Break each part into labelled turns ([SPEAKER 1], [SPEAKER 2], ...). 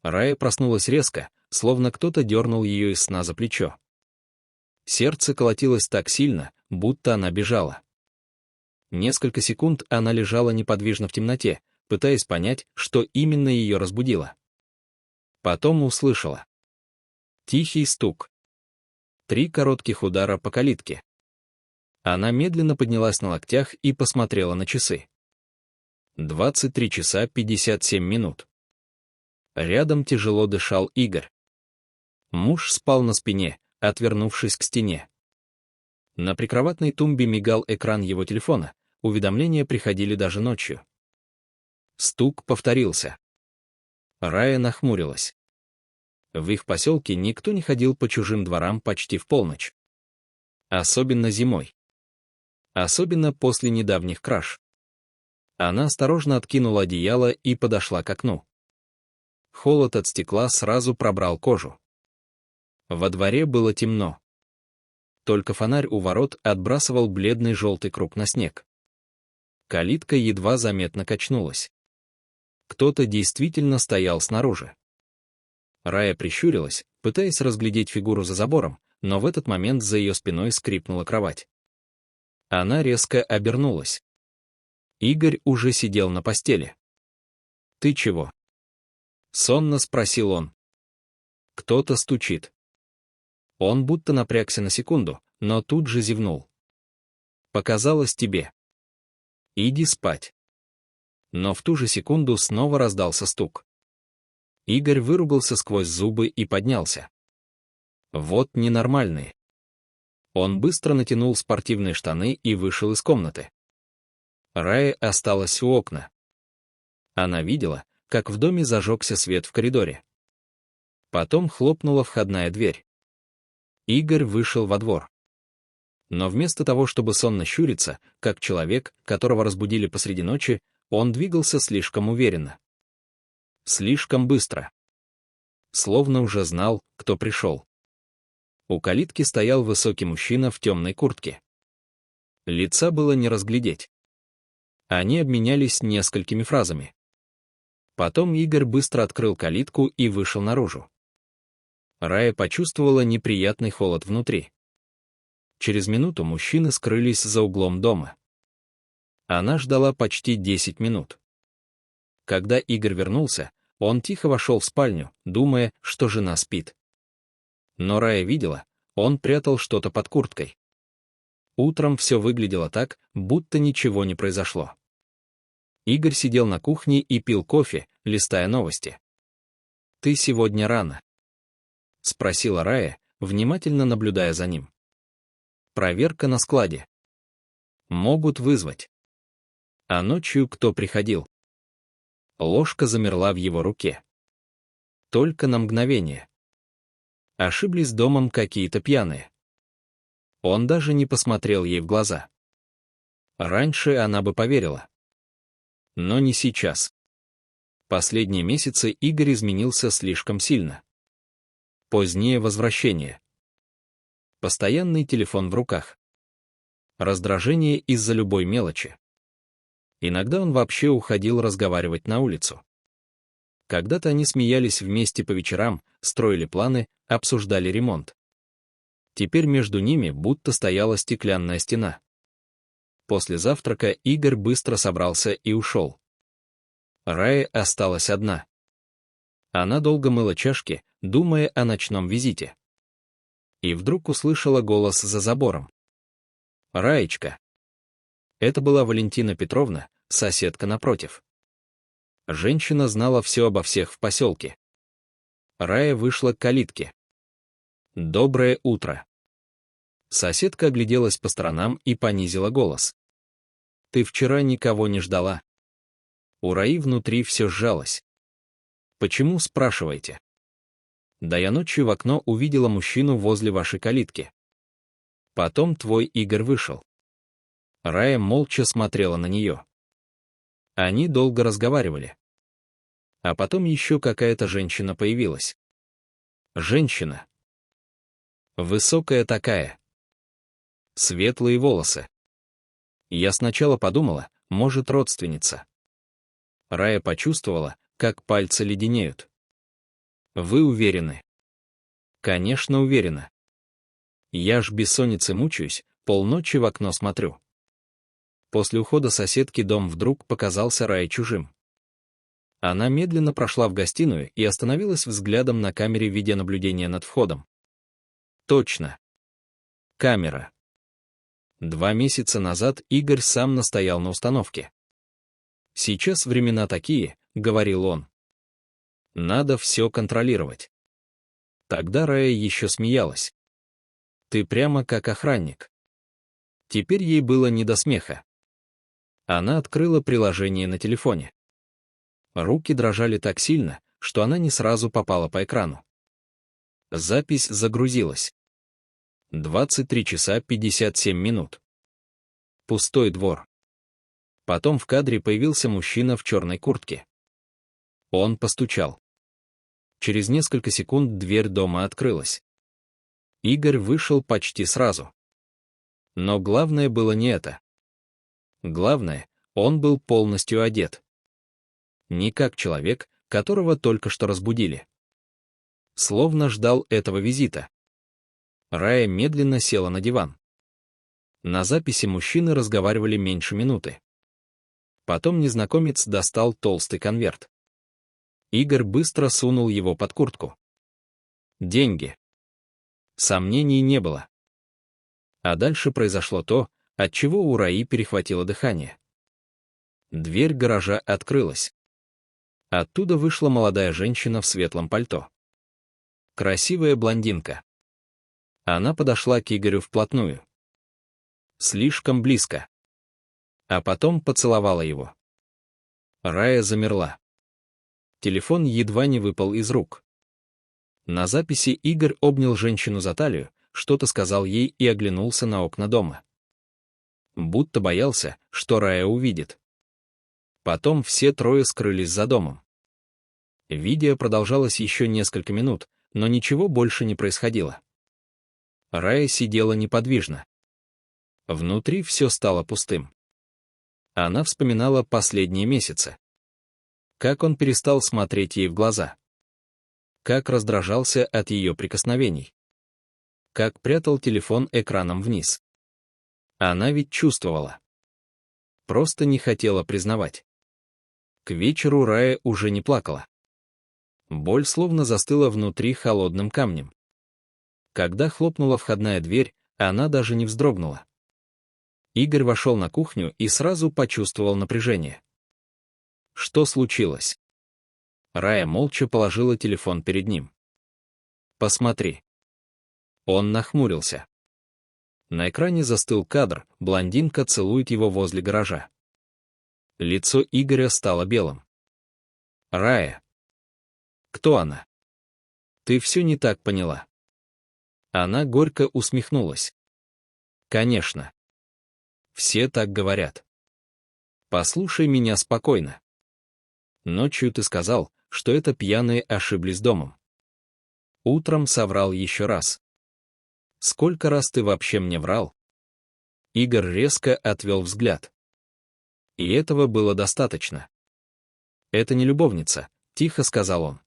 [SPEAKER 1] Рая проснулась резко, словно кто-то дернул ее из сна за плечо. Сердце колотилось так сильно, будто она бежала. Несколько секунд она лежала неподвижно в темноте, пытаясь понять, что именно ее разбудило. Потом услышала тихий стук. 3 коротких удара по калитке. Она медленно поднялась на локтях и посмотрела на часы. 23 часа 57 минут. Рядом тяжело дышал Игорь. Муж спал на спине, отвернувшись к стене. На прикроватной тумбе мигал экран его телефона, уведомления приходили даже ночью. Стук повторился. Рая нахмурилась. В их поселке никто не ходил по чужим дворам почти в полночь. Особенно зимой. Особенно после недавних краж. Она осторожно откинула одеяло и подошла к окну. Холод от стекла сразу пробрал кожу. Во дворе было темно. Только фонарь у ворот отбрасывал бледный желтый круг на снег. Калитка едва заметно качнулась. Кто-то действительно стоял снаружи. Рая прищурилась, пытаясь разглядеть фигуру за забором, но в этот момент за ее спиной скрипнула кровать. Она резко обернулась. Игорь уже сидел на постели. «Ты чего?» — сонно спросил он. «Кто-то стучит». Он будто напрягся на секунду, но тут же зевнул. «Показалось тебе. Иди спать». Но в ту же секунду снова раздался стук. Игорь выругался сквозь зубы и поднялся. Вот ненормальные. Он быстро натянул спортивные штаны и вышел из комнаты. Рая осталась у окна. Она видела, как в доме зажегся свет в коридоре. Потом хлопнула входная дверь. Игорь вышел во двор. Но вместо того, чтобы сонно щуриться, как человек, которого разбудили посреди ночи, он двигался слишком уверенно. Слишком быстро. Словно уже знал, кто пришел. У калитки стоял высокий мужчина в темной куртке. Лица было не разглядеть. Они обменялись несколькими фразами. Потом Игорь быстро открыл калитку и вышел наружу. Рая почувствовала неприятный холод внутри. Через минуту мужчины скрылись за углом дома. Она ждала почти 10 минут. Когда Игорь вернулся, он тихо вошел в спальню, думая, что жена спит. Но Рая видела, он прятал что-то под курткой. Утром все выглядело так, будто ничего не произошло. Игорь сидел на кухне и пил кофе, листая новости. «Ты сегодня рано?» — спросила Рая, внимательно наблюдая за ним. «Проверка на складе. Могут вызвать. А ночью кто приходил?» Ложка замерла в его руке. Только на мгновение. Ошиблись домом какие-то пьяные. Он даже не посмотрел ей в глаза. Раньше она бы поверила. Но не сейчас. Последние месяцы Игорь изменился слишком сильно. Позднее возвращение. Постоянный телефон в руках. Раздражение из-за любой мелочи. Иногда он вообще уходил разговаривать на улицу. Когда-то они смеялись вместе по вечерам, строили планы, обсуждали ремонт. Теперь между ними будто стояла стеклянная стена. После завтрака Игорь быстро собрался и ушел. Рая осталась одна. Она долго мыла чашки, думая о ночном визите. И вдруг услышала голос за забором. «Раечка!» Это была Валентина Петровна, соседка напротив. Женщина знала все обо всех в поселке. Рая вышла к калитке. «Доброе утро!» Соседка огляделась по сторонам и понизила голос. «Ты вчера никого не ждала?» У Раи внутри все сжалось. «Почему, спрашиваете?» «Да я ночью в окно увидела мужчину возле вашей калитки. Потом твой Игорь вышел». Рая молча смотрела на нее. Они долго разговаривали. А потом еще какая-то женщина появилась. Женщина. Высокая такая. Светлые волосы. Я сначала подумала, может, родственница. Рая почувствовала, как пальцы леденеют. Вы уверены? Конечно, уверена. Я ж бессонницей мучаюсь, полночи в окно смотрю. После ухода соседки дом вдруг показался Рае чужим. Она медленно прошла в гостиную и остановилась взглядом на камере видеонаблюдения над входом. Точно. Камера. 2 месяца назад Игорь сам настоял на установке. «Сейчас времена такие», — говорил он. «Надо все контролировать». Тогда Рая еще смеялась. «Ты прямо как охранник». Теперь ей было не до смеха. Она открыла приложение на телефоне. Руки дрожали так сильно, что она не сразу попала по экрану. Запись загрузилась. 23 часа 57 минут. Пустой двор. Потом в кадре появился мужчина в черной куртке. Он постучал. Через несколько секунд дверь дома открылась. Игорь вышел почти сразу. Но главное было не это. Главное, он был полностью одет. Не как человек, которого только что разбудили. Словно ждал этого визита. Рая медленно села на диван. На записи мужчины разговаривали меньше минуты. Потом незнакомец достал толстый конверт. Игорь быстро сунул его под куртку. Деньги. Сомнений не было. А дальше произошло то, от чего у Раи перехватило дыхание. Дверь гаража открылась. Оттуда вышла молодая женщина в светлом пальто. Красивая блондинка. Она подошла к Игорю вплотную. Слишком близко. А потом поцеловала его. Рая замерла. Телефон едва не выпал из рук. На записи Игорь обнял женщину за талию, что-то сказал ей и оглянулся на окна дома. Будто боялся, что Рая увидит. Потом все трое скрылись за домом. Видео продолжалось еще несколько минут, но ничего больше не происходило. Рая сидела неподвижно. Внутри все стало пустым. Она вспоминала последние месяцы. Как он перестал смотреть ей в глаза. Как раздражался от ее прикосновений. Как прятал телефон экраном вниз. Она ведь чувствовала. Просто не хотела признавать. К вечеру Рая уже не плакала. Боль словно застыла внутри холодным камнем. Когда хлопнула входная дверь, она даже не вздрогнула. Игорь вошел на кухню и сразу почувствовал напряжение. Что случилось? Рая молча положила телефон перед ним. «Посмотри». Он нахмурился. На экране застыл кадр, блондинка целует его возле гаража. Лицо Игоря стало белым. «Рая». «Кто она?» «Ты все не так поняла». Она горько усмехнулась. «Конечно. Все так говорят. Послушай меня спокойно. Ночью ты сказал, что это пьяные ошиблись домом. Утром соврал еще раз. Сколько раз ты вообще мне врал?» Игорь резко отвел взгляд. И этого было достаточно. «Это не любовница», — тихо сказал он.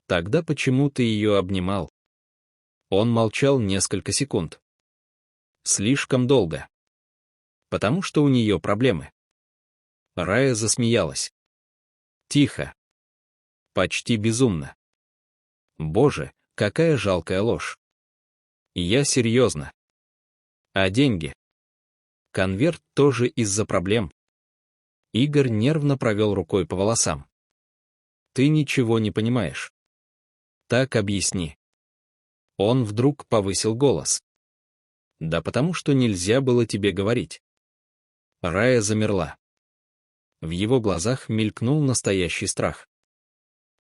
[SPEAKER 1] «Тогда почему ты ее обнимал?» Он молчал несколько секунд. Слишком долго. Потому что у нее проблемы. Рая засмеялась. Тихо. Почти безумно. Боже, какая жалкая ложь. Я серьезно. А деньги? Конверт тоже из-за проблем. Игорь нервно провел рукой по волосам. Ты ничего не понимаешь. Так объясни. Он вдруг повысил голос. Да потому что нельзя было тебе говорить. Рая замерла. В его глазах мелькнул настоящий страх.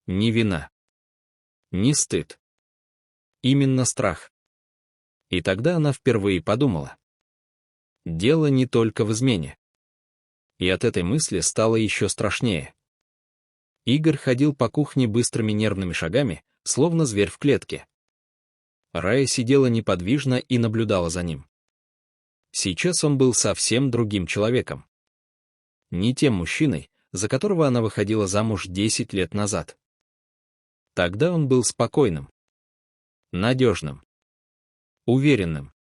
[SPEAKER 1] Не вина. Не стыд. Именно страх. И тогда она впервые подумала. Дело не только в измене. И от этой мысли стало еще страшнее. Игорь ходил по кухне быстрыми нервными шагами, словно зверь в клетке. Рая сидела неподвижно и наблюдала за ним. Сейчас он был совсем другим человеком. Не тем мужчиной, за которого она выходила замуж 10 лет назад. Тогда он был спокойным, надежным, уверенным.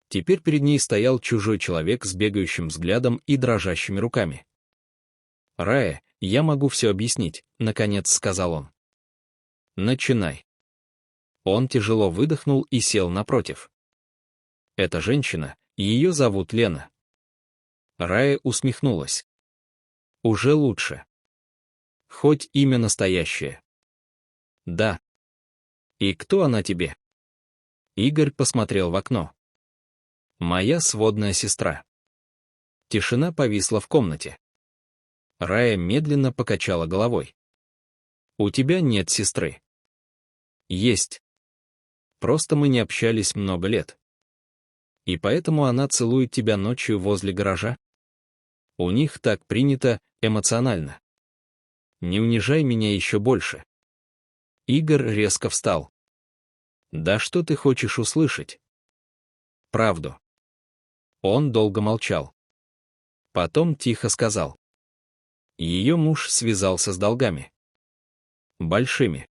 [SPEAKER 1] Теперь перед ней стоял чужой человек с бегающим взглядом и дрожащими руками. «Рая, я могу все объяснить», — наконец сказал он. «Начинай». Он тяжело выдохнул и сел напротив. «Эта женщина, ее зовут Лена». Рая усмехнулась. «Уже лучше. Хоть имя настоящее». «Да». «И кто она тебе?» Игорь посмотрел в окно. «Моя сводная сестра». Тишина повисла в комнате. Рая медленно покачала головой. «У тебя нет сестры». «Есть. Просто мы не общались много лет. И поэтому она целует тебя ночью возле гаража? У них так принято эмоционально. Не унижай меня еще больше». Игорь резко встал. «Да что ты хочешь услышать?» «Правду». Он долго молчал. Потом тихо сказал. Ее муж связался с долгами. Большими.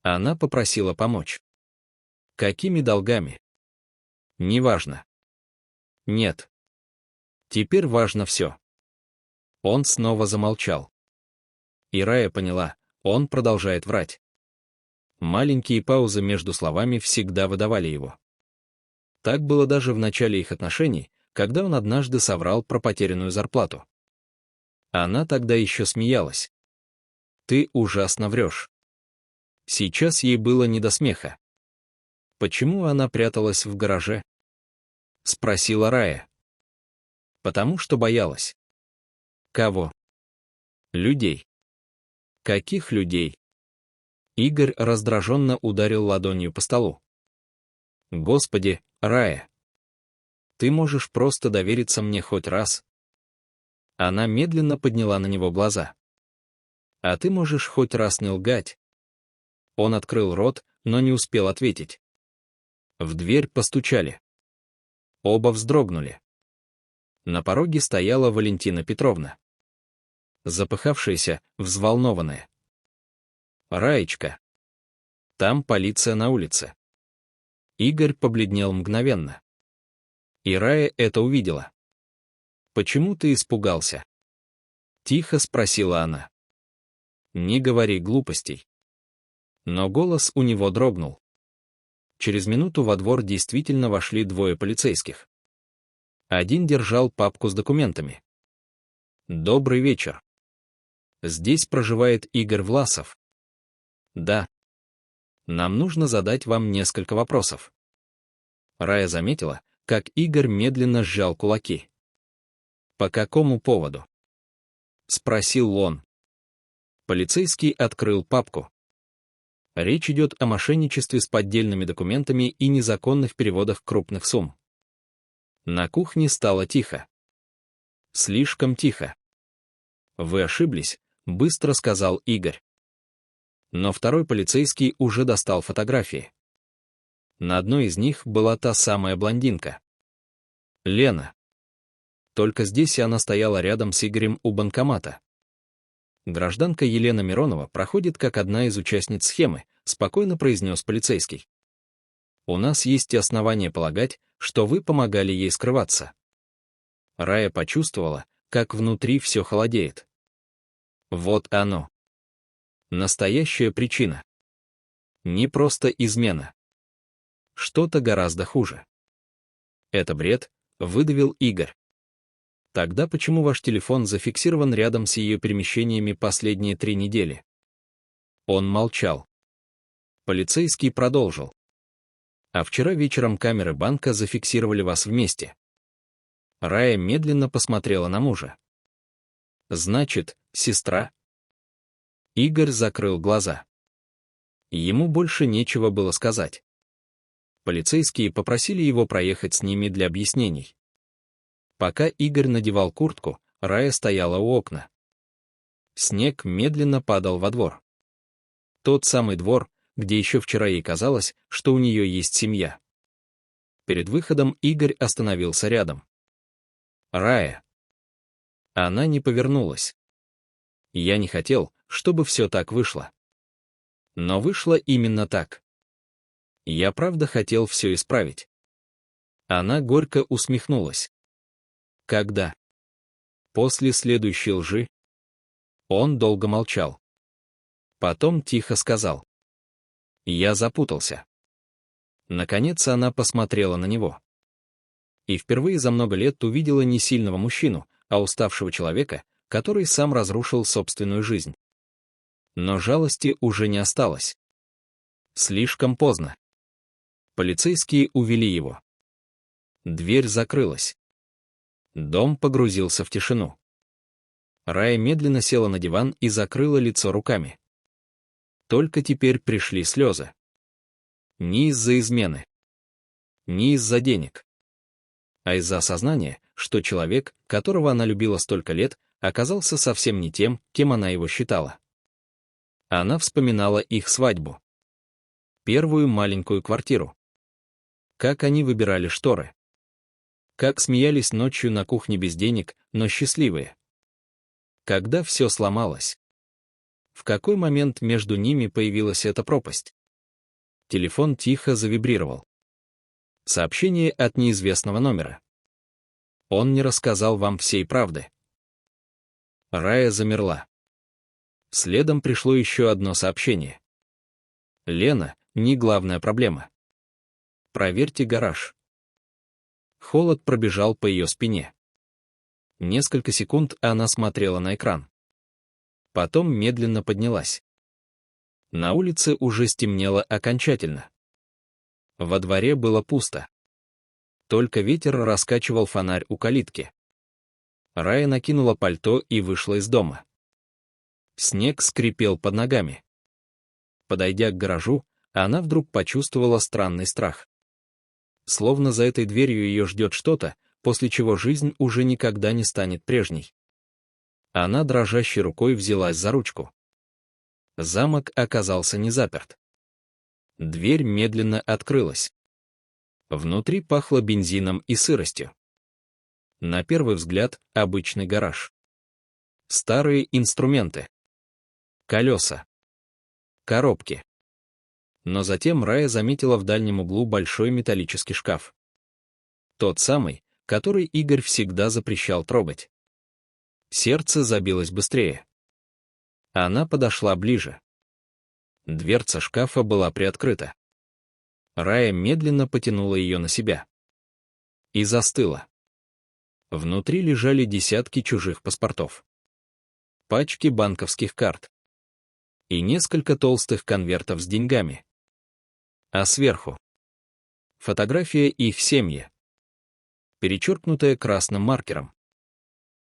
[SPEAKER 1] Она попросила помочь. Какими долгами? Неважно. Нет. Теперь важно все. Он снова замолчал. И Рая поняла, он продолжает врать. Маленькие паузы между словами всегда выдавали его. Так было даже в начале их отношений, когда он однажды соврал про потерянную зарплату. Она тогда еще смеялась. «Ты ужасно врешь». Сейчас ей было не до смеха. «Почему она пряталась в гараже?» — спросила Рая. «Потому что боялась». «Кого?» «Людей». «Каких людей?» Игорь раздраженно ударил ладонью по столу. «Господи, Рая! Ты можешь просто довериться мне хоть раз?» Она медленно подняла на него глаза. «А ты можешь хоть раз не лгать?» Он открыл рот, но не успел ответить. В дверь постучали. Оба вздрогнули. На пороге стояла Валентина Петровна. Запыхавшаяся, взволнованная. «Раечка. Там полиция на улице». Игорь побледнел мгновенно. И Рая это увидела. «Почему ты испугался?» Тихо спросила она. «Не говори глупостей». Но голос у него дрогнул. Через минуту во двор действительно вошли двое полицейских. Один держал папку с документами. «Добрый вечер. Здесь проживает Игорь Власов». «Да. Нам нужно задать вам несколько вопросов». Рая заметила, как Игорь медленно сжал кулаки. «По какому поводу?» — спросил он. Полицейский открыл папку. Речь идет о мошенничестве с поддельными документами и незаконных переводах крупных сумм. На кухне стало тихо. Слишком тихо. «Вы ошиблись», — быстро сказал Игорь. Но второй полицейский уже достал фотографии. На одной из них была та самая блондинка. Лена. Только здесь она стояла рядом с Игорем у банкомата. «Гражданка Елена Миронова проходит как одна из участниц схемы», — спокойно произнес полицейский. «У нас есть основания полагать, что вы помогали ей скрываться». Рая почувствовала, как внутри все холодеет. Вот оно. Настоящая причина. Не просто измена. Что-то гораздо хуже. «Это бред», — выдавил Игорь. «Тогда почему ваш телефон зафиксирован рядом с ее перемещениями последние 3 недели?» Он молчал. Полицейский продолжил. «А вчера вечером камеры банка зафиксировали вас вместе». Рая медленно посмотрела на мужа. «Значит, сестра?» Игорь закрыл глаза. Ему больше нечего было сказать. Полицейские попросили его проехать с ними для объяснений. Пока Игорь надевал куртку, Рая стояла у окна. Снег медленно падал во двор. Тот самый двор, где еще вчера ей казалось, что у нее есть семья. Перед выходом Игорь остановился рядом. «Рая». Она не повернулась. «Я не хотел, чтобы все так вышло». Но вышло именно так. Я правда хотел все исправить. Она горько усмехнулась. Когда? После следующей лжи? Он долго молчал. Потом тихо сказал. Я запутался. Наконец она посмотрела на него. И впервые за много лет увидела не сильного мужчину, а уставшего человека, который сам разрушил собственную жизнь. Но жалости уже не осталось. Слишком поздно. Полицейские увели его. Дверь закрылась. Дом погрузился в тишину. Рая медленно села на диван и закрыла лицо руками. Только теперь пришли слезы. Не из-за измены. Не из-за денег. А из-за осознания, что человек, которого она любила столько лет, оказался совсем не тем, кем она его считала. Она вспоминала их свадьбу. Первую маленькую квартиру. Как они выбирали шторы. Как смеялись ночью на кухне без денег, но счастливые. Когда все сломалось. В какой момент между ними появилась эта пропасть? Телефон тихо завибрировал. Сообщение от неизвестного номера. Он не рассказал вам всей правды. Рая замерла. Следом пришло еще одно сообщение. Лена, не главная проблема. Проверьте гараж. Холод пробежал по ее спине. Несколько секунд она смотрела на экран. Потом медленно поднялась. На улице уже стемнело окончательно. Во дворе было пусто. Только ветер раскачивал фонарь у калитки. Рая накинула пальто и вышла из дома. Снег скрипел под ногами. Подойдя к гаражу, она вдруг почувствовала странный страх. Словно за этой дверью ее ждет что-то, после чего жизнь уже никогда не станет прежней. Она дрожащей рукой взялась за ручку. Замок оказался не заперт. Дверь медленно открылась. Внутри пахло бензином и сыростью. На первый взгляд — обычный гараж. Старые инструменты. Колеса. Коробки. Но затем Рая заметила в дальнем углу большой металлический шкаф. Тот самый, который Игорь всегда запрещал трогать. Сердце забилось быстрее. Она подошла ближе. Дверца шкафа была приоткрыта. Рая медленно потянула ее на себя. И застыла. Внутри лежали десятки чужих паспортов. Пачки банковских карт. И несколько толстых конвертов с деньгами. А сверху — фотография их семьи, перечеркнутая красным маркером.